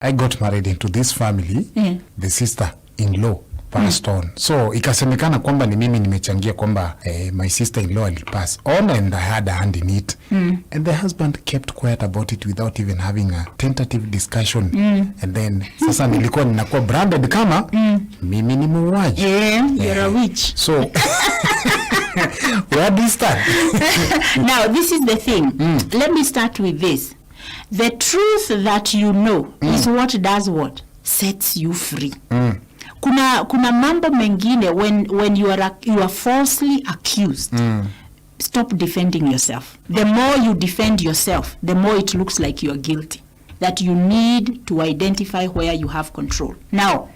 I got married into this family. The sister-in-law passed on. So ikasemekana kwamba ni mimi nimechangia kwamba my sister-in-law alipass on and I had a hand in it. And the husband kept quiet about it without even having a tentative discussion. And then sasa nilikuwa ninakuwa branded kama mimi ni muuaji. You're a witch. So where do you start? Now this is the thing. Let me start with this. The truth that you know is what does what? Sets you free. Kuna mambo mengine when you are falsely accused. Stop defending yourself. The more you defend yourself, the more it looks like you are guilty. That you need to identify where you have control. Now,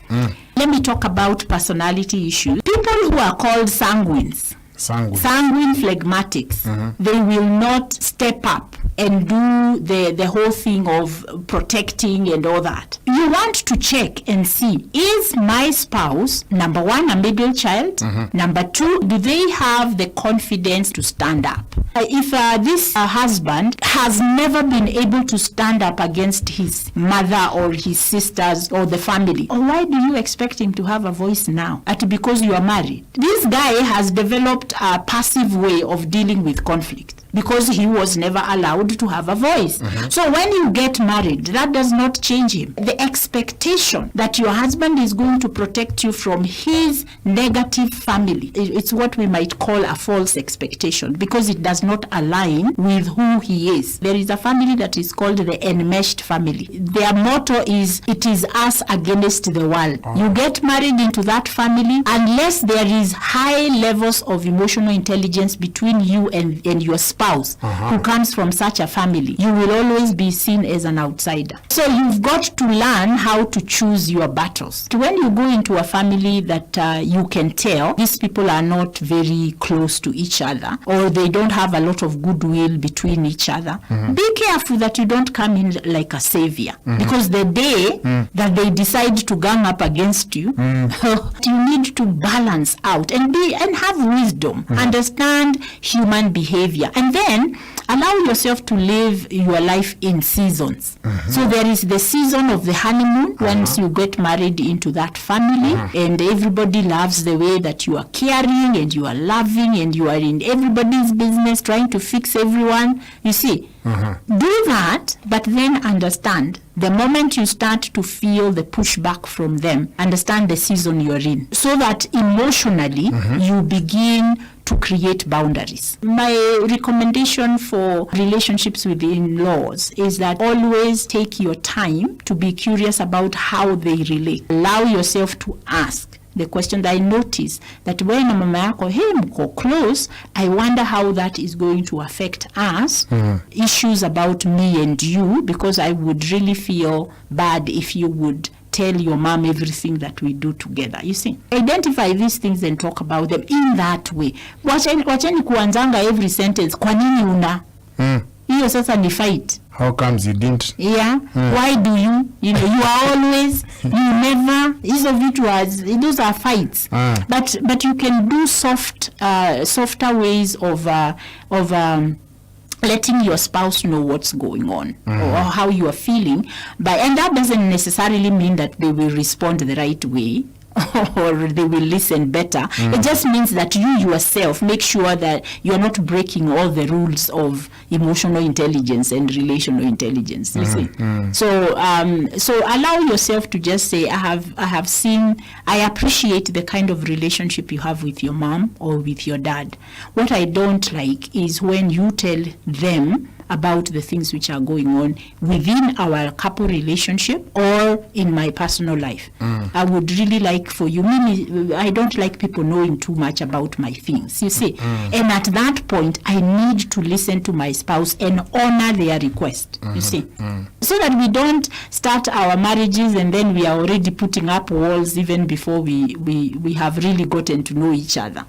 let me talk about personality issues. People who are called sanguines, sanguine phlegmatics, they will not step up and do the whole thing of protecting and all that. You want to check and see, is my spouse, number one, a middle child? Number two, do they have the confidence to stand up? If this husband has never been able to stand up against his mother or his sisters or the family, why do you expect him to have a voice now? Because you are married. This guy has developed a passive way of dealing with conflict because he was never allowed to have a voice. So when you get married, that does not change him. The expectation that your husband is going to protect you from his negative family, it's what we might call a false expectation because it does not align with who he is. There is a family that is called the enmeshed family. Their motto is, it is us against the world. You get married into that family unless there is high levels of emotional intelligence between you and your spouse who comes from such a family. You will always be seen as an outsider. So you've got to learn how to choose your battles. When you go into a family that you can tell these people are not very close to each other or they don't have a lot of goodwill between each other, be careful that you don't come in like a savior because the day that they decide to gang up against you, you need to balance out and have wisdom, understand human behavior, and then allow yourself to live your life in seasons. So there is the season of the honeymoon once you get married into that family and everybody loves the way that you are caring and you are loving and you are in everybody's business trying to fix everyone. You see, do that, but then understand the moment you start to feel the pushback from them, understand the season you're in so that emotionally you begin to create boundaries. My recommendation for relationships with in-laws is that always take your time to be curious about how they relate. Allow yourself to ask the question that I notice that when mama yako, hey, mko close, I wonder how that is going to affect us, issues about me and you, because I would really feel bad if you would tell your mom everything that we do together. You see, identify these things and talk about them in that way. Wacheni kuanzanga every sentence, kwa nini una? Hiyo sasa ni fight. How comes you didn't? Yeah. Why do you? You know, you are always, you never. Those are fights. But you can do softer ways of letting your spouse know what's going on or how you are feeling. And that doesn't necessarily mean that they will respond the right way or they will listen better. It just means that you yourself make sure that you're not breaking all the rules of emotional intelligence and relational intelligence. You see? So allow yourself to just say, I appreciate the kind of relationship you have with your mom or with your dad. What I don't like is when you tell them about the things which are going on within our couple relationship or in my personal life. I would really like for you, I don't like people knowing too much about my things, you see. And at that point, I need to listen to my spouse and honor their request, you see. So that we don't start our marriages and then we are already putting up walls even before we have really gotten to know each other.